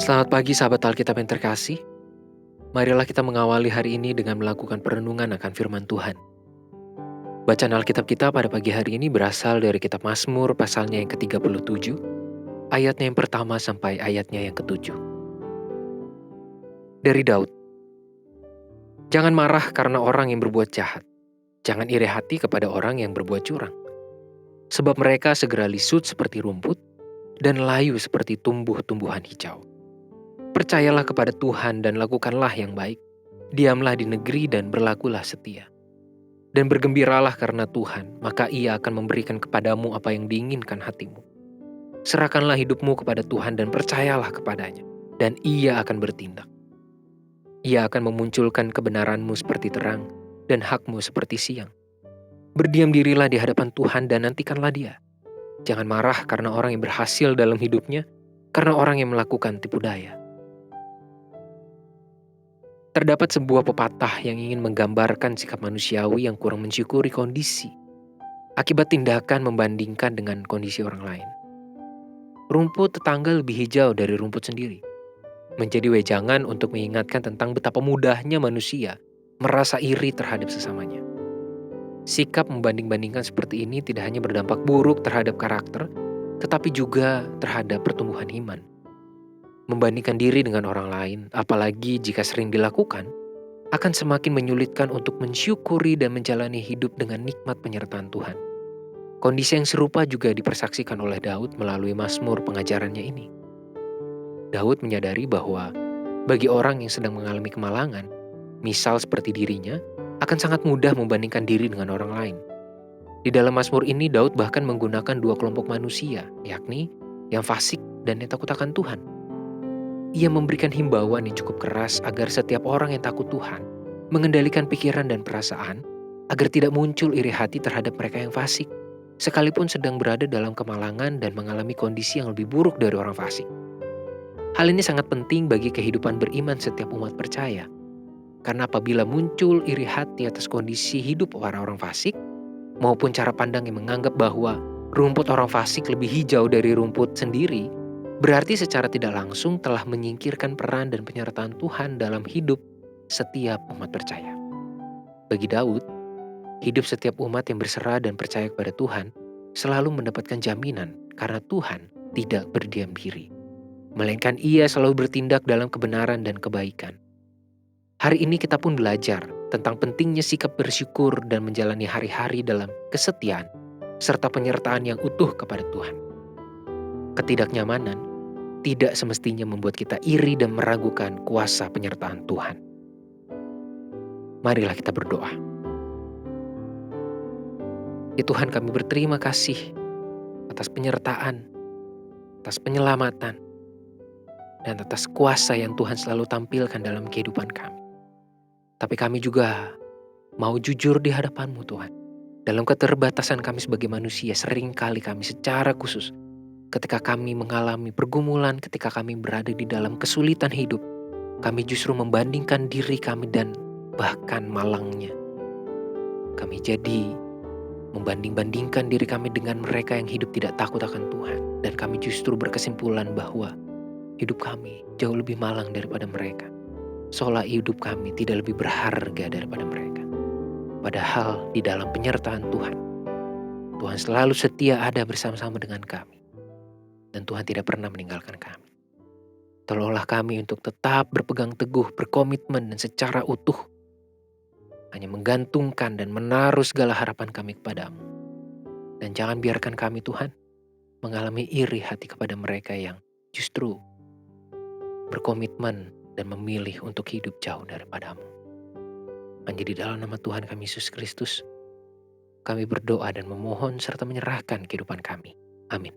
Selamat pagi sahabat Alkitab yang terkasih. Marilah kita mengawali hari ini dengan melakukan perenungan akan firman Tuhan. Bacaan Alkitab kita pada pagi hari ini berasal dari kitab Mazmur pasalnya yang ke-37, ayatnya yang pertama sampai ayatnya yang ke-7. Dari Daud. Jangan marah karena orang yang berbuat jahat. Jangan iri hati kepada orang yang berbuat curang. Sebab mereka segera lisut seperti rumput dan layu seperti tumbuh-tumbuhan hijau. Percayalah kepada Tuhan dan lakukanlah yang baik. Diamlah di negeri dan berlakulah setia. Dan bergembiralah karena Tuhan, maka Ia akan memberikan kepadamu apa yang diinginkan hatimu. Serahkanlah hidupmu kepada Tuhan dan percayalah kepadanya, dan Ia akan bertindak. Ia akan memunculkan kebenaranmu seperti terang, dan hakmu seperti siang. Berdiam dirilah di hadapan Tuhan dan nantikanlah Dia. Jangan marah karena orang yang berhasil dalam hidupnya, karena orang yang melakukan tipu daya. Terdapat sebuah pepatah yang ingin menggambarkan sikap manusiawi yang kurang mensyukuri kondisi akibat tindakan membandingkan dengan kondisi orang lain. Rumput tetangga lebih hijau dari rumput sendiri. Menjadi wejangan untuk mengingatkan tentang betapa mudahnya manusia merasa iri terhadap sesamanya. Sikap membanding-bandingkan seperti ini tidak hanya berdampak buruk terhadap karakter, tetapi juga terhadap pertumbuhan iman. Membandingkan diri dengan orang lain, apalagi jika sering dilakukan, akan semakin menyulitkan untuk mensyukuri dan menjalani hidup dengan nikmat penyertaan Tuhan. Kondisi yang serupa juga dipersaksikan oleh Daud melalui Mazmur pengajarannya ini. Daud menyadari bahwa bagi orang yang sedang mengalami kemalangan, misal seperti dirinya, akan sangat mudah membandingkan diri dengan orang lain. Di dalam Mazmur ini, Daud bahkan menggunakan dua kelompok manusia, yakni yang fasik dan yang takut akan Tuhan. Ia memberikan himbauan yang cukup keras agar setiap orang yang takut Tuhan mengendalikan pikiran dan perasaan agar tidak muncul iri hati terhadap mereka yang fasik, sekalipun sedang berada dalam kemalangan dan mengalami kondisi yang lebih buruk dari orang fasik. Hal ini sangat penting bagi kehidupan beriman setiap umat percaya, karena apabila muncul iri hati atas kondisi hidup orang-orang fasik, maupun cara pandang yang menganggap bahwa rumput orang fasik lebih hijau dari rumput sendiri, berarti secara tidak langsung telah menyingkirkan peran dan penyertaan Tuhan dalam hidup setiap umat percaya. Bagi Daud, hidup setiap umat yang berserah dan percaya kepada Tuhan selalu mendapatkan jaminan karena Tuhan tidak berdiam diri, melainkan Ia selalu bertindak dalam kebenaran dan kebaikan. Hari ini kita pun belajar tentang pentingnya sikap bersyukur dan menjalani hari-hari dalam kesetiaan serta penyertaan yang utuh kepada Tuhan. Ketidaknyamanan tidak semestinya membuat kita iri dan meragukan kuasa penyertaan Tuhan. Marilah kita berdoa. Ya Tuhan, kami berterima kasih atas penyertaan, atas penyelamatan, dan atas kuasa yang Tuhan selalu tampilkan dalam kehidupan kami. Tapi kami juga mau jujur di hadapan-Mu Tuhan. Dalam keterbatasan kami sebagai manusia, seringkali kami secara khusus ketika kami mengalami pergumulan, ketika kami berada di dalam kesulitan hidup, kami justru membandingkan diri kami dan bahkan malangnya. Kami jadi membanding-bandingkan diri kami dengan mereka yang hidup tidak takut akan Tuhan. Dan kami justru berkesimpulan bahwa hidup kami jauh lebih malang daripada mereka. Seolah hidup kami tidak lebih berharga daripada mereka. Padahal di dalam penyertaan Tuhan, Tuhan selalu setia ada bersama-sama dengan kami. Dan Tuhan tidak pernah meninggalkan kami. Tolonglah kami untuk tetap berpegang teguh, berkomitmen dan secara utuh hanya menggantungkan dan menaruh segala harapan kami kepadamu. Dan jangan biarkan kami Tuhan mengalami iri hati kepada mereka yang justru berkomitmen dan memilih untuk hidup jauh daripadamu. Hanya di dalam nama Tuhan kami Yesus Kristus, kami berdoa dan memohon serta menyerahkan kehidupan kami. Amin.